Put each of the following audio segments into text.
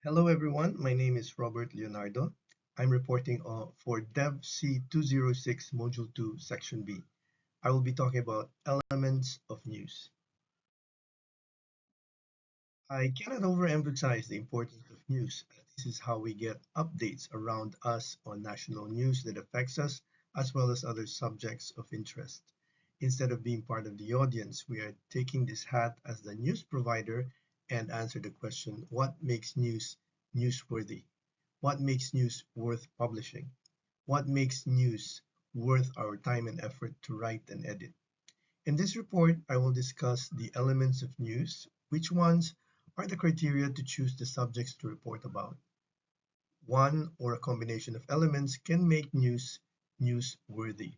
Hello everyone, my name is Robert Leonardo. I'm reporting for Dev C 206 Module 2 Section B. I will be talking about elements of news. I cannot overemphasize the importance of news, as this is how we get updates around us on national news that affects us, as well as other subjects of interest. Instead of being part of the audience, we are taking this hat as the news provider and answer the question, what makes news newsworthy? What makes news worth publishing? What makes news worth our time and effort to write and edit? In this report, I will discuss the elements of news, which ones are the criteria to choose the subjects to report about. One or a combination of elements can make news newsworthy.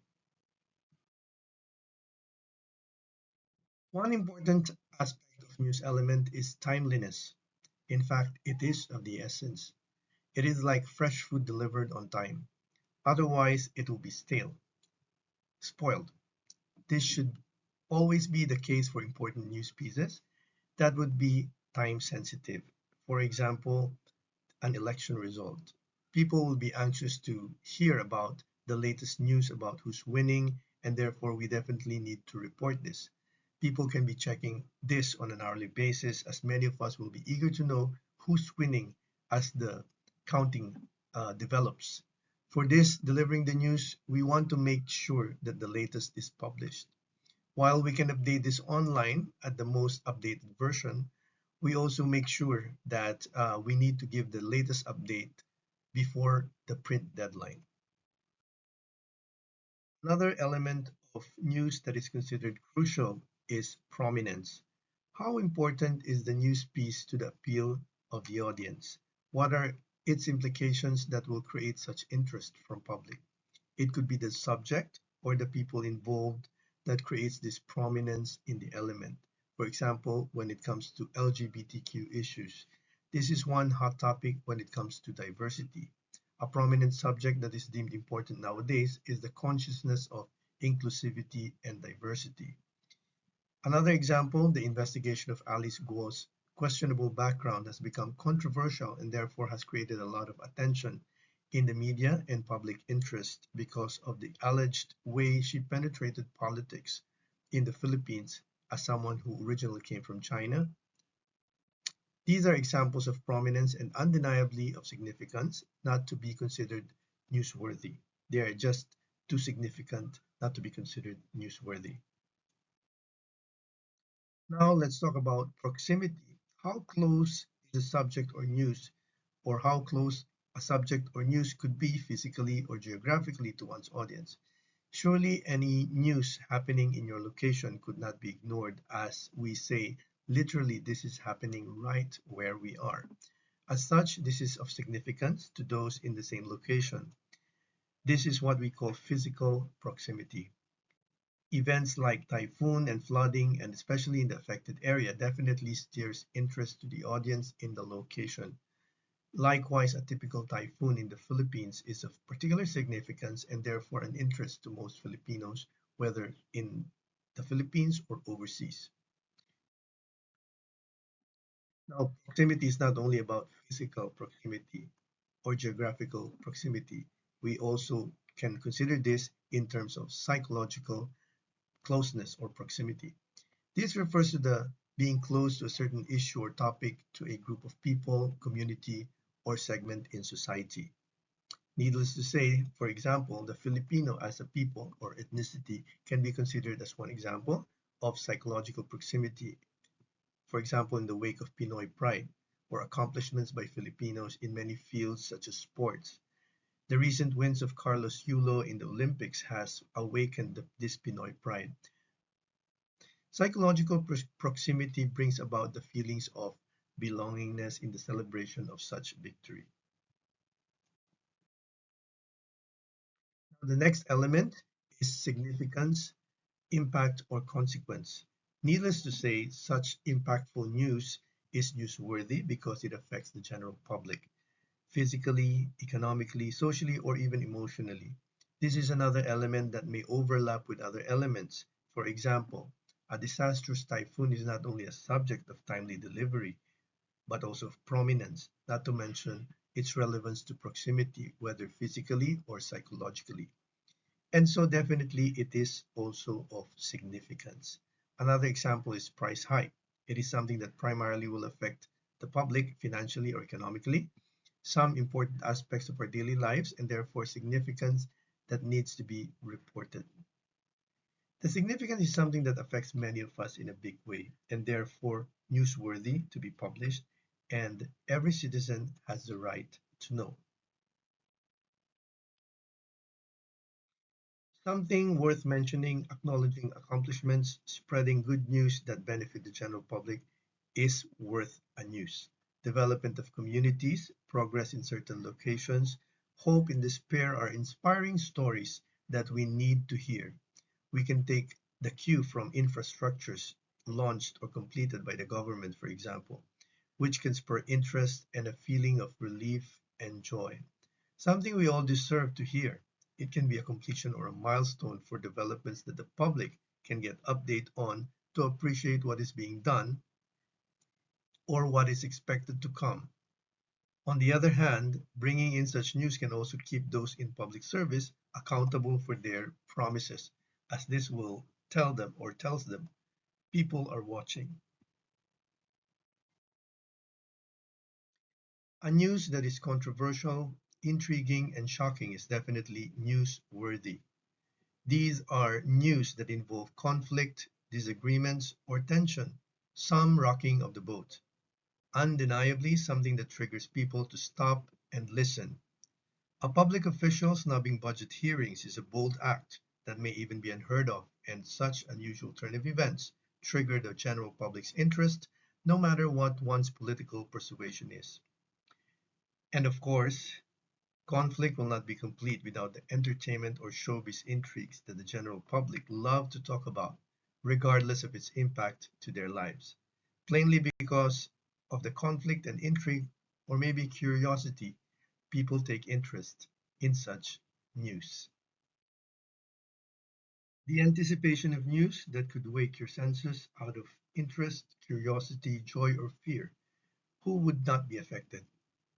One important aspect of news element is timeliness. In fact, it is of the essence. It is like fresh food delivered on time. Otherwise, it will be stale, spoiled. This should always be the case for important news pieces that would be time sensitive. For example, an election result. People will be anxious to hear about the latest news about who's winning, and therefore we definitely need to report this. People can be checking this on an hourly basis, as many of us will be eager to know who's winning as the counting develops. For this, delivering the news, we want to make sure that the latest is published. While we can update this online at the most updated version, we also make sure that we need to give the latest update before the print deadline. Another element of news that is considered crucial is prominence. How important is the news piece to the appeal of the audience? What are its implications that will create such interest from public? It could be the subject or the people involved that creates this prominence in the element. For example, when it comes to LGBTQ issues, this is one hot topic when it comes to diversity. A prominent subject that is deemed important nowadays is the consciousness of inclusivity and diversity. Another example, the investigation of Alice Guo's questionable background has become controversial and therefore has created a lot of attention in the media and public interest because of the alleged way she penetrated politics in the Philippines as someone who originally came from China. These are examples of prominence and undeniably of significance, not to be considered newsworthy. They are just too significant not to be considered newsworthy. Now let's talk about proximity. How close is a subject or news, or how close a subject or news could be physically or geographically to one's audience? Surely any news happening in your location could not be ignored, as we say, literally, this is happening right where we are. As such, this is of significance to those in the same location. This is what we call physical proximity. Events like typhoon and flooding, and especially in the affected area, definitely steers interest to the audience in the location. Likewise, a typical typhoon in the Philippines is of particular significance and therefore an interest to most Filipinos, whether in the Philippines or overseas. Now, proximity is not only about physical proximity or geographical proximity. We also can consider this in terms of psychological closeness or proximity. This refers to the being close to a certain issue or topic to a group of people, community, or segment in society. Needless to say, for example, the Filipino as a people or ethnicity can be considered as one example of psychological proximity, for example, in the wake of Pinoy pride or accomplishments by Filipinos in many fields such as sports. The recent wins of Carlos Yulo in the Olympics has awakened this Pinoy pride. Psychological proximity brings about the feelings of belongingness in the celebration of such victory. The next element is significance, impact, or consequence. Needless to say, such impactful news is newsworthy because it affects the general public, physically, economically, socially, or even emotionally. This is another element that may overlap with other elements. For example, a disastrous typhoon is not only a subject of timely delivery, but also of prominence, not to mention its relevance to proximity, whether physically or psychologically. And so definitely it is also of significance. Another example is price hike. It is something that primarily will affect the public financially or economically, some important aspects of our daily lives, and therefore significance that needs to be reported. The significance is something that affects many of us in a big way, and therefore newsworthy to be published, and every citizen has the right to know. Something worth mentioning, acknowledging accomplishments, spreading good news that benefit the general public is worth a news. Development of communities, progress in certain locations, hope in despair are inspiring stories that we need to hear. We can take the cue from infrastructures launched or completed by the government, for example, which can spur interest and a feeling of relief and joy. Something we all deserve to hear. It can be a completion or a milestone for developments that the public can get update on to appreciate what is being done or what is expected to come. On the other hand, bringing in such news can also keep those in public service accountable for their promises, as this will tell them or tells them people are watching. A news that is controversial, intriguing, and shocking is definitely newsworthy. These are news that involve conflict, disagreements, or tension, some rocking of the boat. Undeniably something that triggers people to stop and listen. A public official snubbing budget hearings is a bold act that may even be unheard of, and such unusual turn of events trigger the general public's interest, no matter what one's political persuasion is. And of course, conflict will not be complete without the entertainment or showbiz intrigues that the general public love to talk about, regardless of its impact to their lives. Plainly because of the conflict and intrigue, or maybe curiosity, people take interest in such news. The anticipation of news that could wake your senses out of interest, curiosity, joy, or fear. Who would not be affected?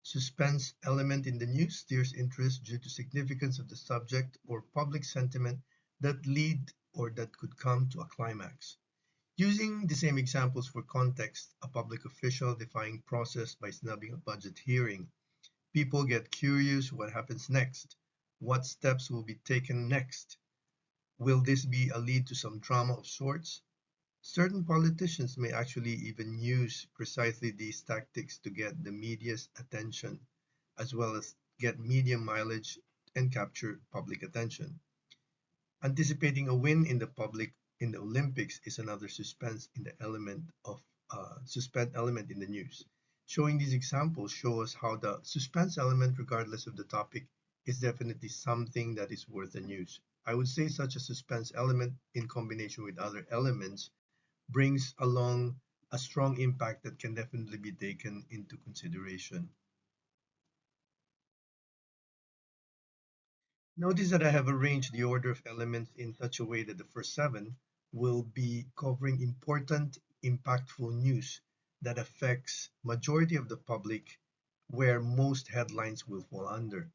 Suspense element in the news steers interest due to significance of the subject or public sentiment that lead or that could come to a climax. Using the same examples for context, a public official defying process by snubbing a budget hearing. People get curious what happens next. What steps will be taken next? Will this be a lead to some drama of sorts? Certain politicians may actually even use precisely these tactics to get the media's attention, as well as get media mileage and capture public attention. Anticipating a win in the public in the Olympics is another suspense element in the news. Showing these examples show us how the suspense element, regardless of the topic, is definitely something that is worth the news. I would say such a suspense element in combination with other elements brings along a strong impact that can definitely be taken into consideration. Notice that I have arranged the order of elements in such a way that the first seven will be covering important, impactful news that affects majority of the public where most headlines will fall under.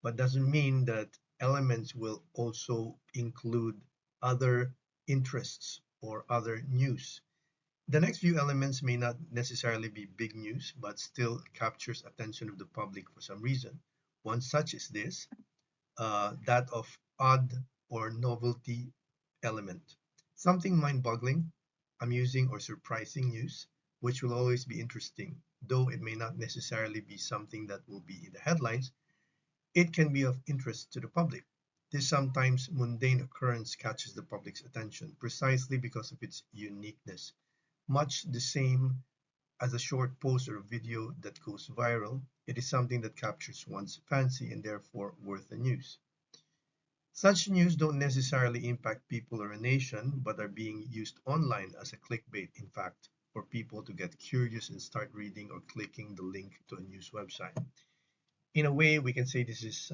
But doesn't mean that elements will also include other interests or other news. The next few elements may not necessarily be big news, but still captures attention of the public for some reason. One such is this, that of odd or novelty element. Something mind-boggling, amusing, or surprising news, which will always be interesting, though it may not necessarily be something that will be in the headlines, it can be of interest to the public. This sometimes mundane occurrence catches the public's attention precisely because of its uniqueness. Much the same as a short post or a video that goes viral, it is something that captures one's fancy and therefore worth the news. Such news don't necessarily impact people or a nation, but are being used online as a clickbait, in fact, for people to get curious and start reading or clicking the link to a news website. In a way, we can say this is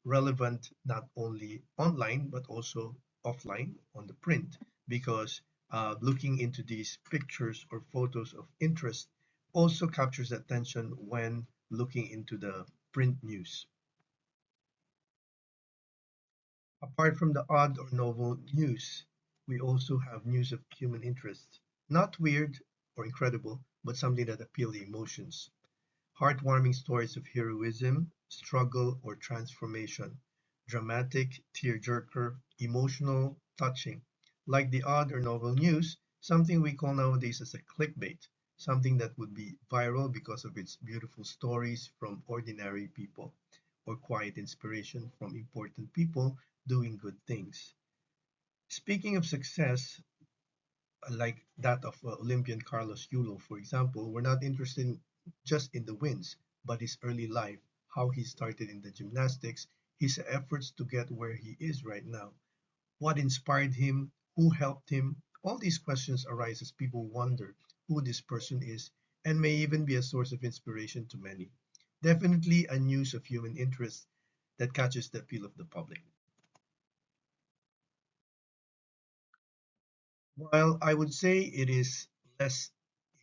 relevant not only online, but also offline on the print, because looking into these pictures or photos of interest also captures attention when looking into the print news. Apart from the odd or novel news, we also have news of human interest. Not weird or incredible, but something that appeals the emotions. Heartwarming stories of heroism, struggle, or transformation. Dramatic, tearjerker, emotional, touching. Like the odd or novel news, something we call nowadays as a clickbait, something that would be viral because of its beautiful stories from ordinary people, or quiet inspiration from important people doing good things. Speaking of success, like that of Olympian Carlos Yulo, for example, we're not interested just in the wins, but his early life, how he started in the gymnastics, his efforts to get where he is right now, what inspired him, who helped him. All these questions arise as people wonder who this person is and may even be a source of inspiration to many. Definitely a news of human interest that catches the appeal of the public. While I would say it is less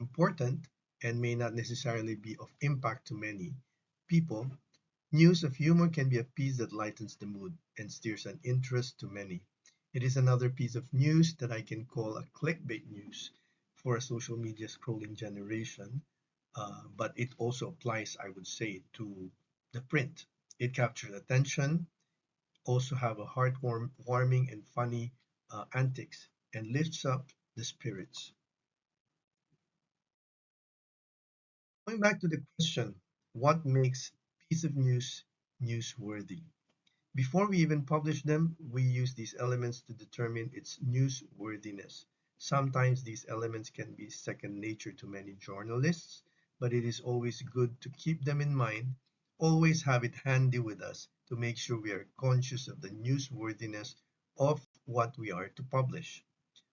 important and may not necessarily be of impact to many people, news of humor can be a piece that lightens the mood and steers an interest to many. It is another piece of news that I can call a clickbait news for a social media scrolling generation, but it also applies, I would say, to the print. It captures attention, also have a heartwarming and funny antics, and lifts up the spirits. Going back to the question, what makes piece of news newsworthy? Before we even publish them, we use these elements to determine its newsworthiness. Sometimes these elements can be second nature to many journalists, but it is always good to keep them in mind, always have it handy with us to make sure we are conscious of the newsworthiness of what we are to publish.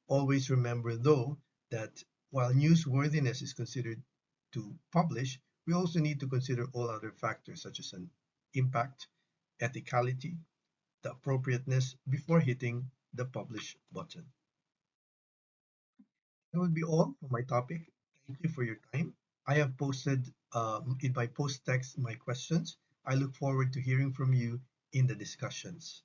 Always remember, though, that while newsworthiness is considered to publish, we also need to consider all other factors such as an impact, ethicality, the appropriateness before hitting the publish button. That would be all for my topic. Thank you for your time. I have posted in my post text my questions. I look forward to hearing from you in the discussions.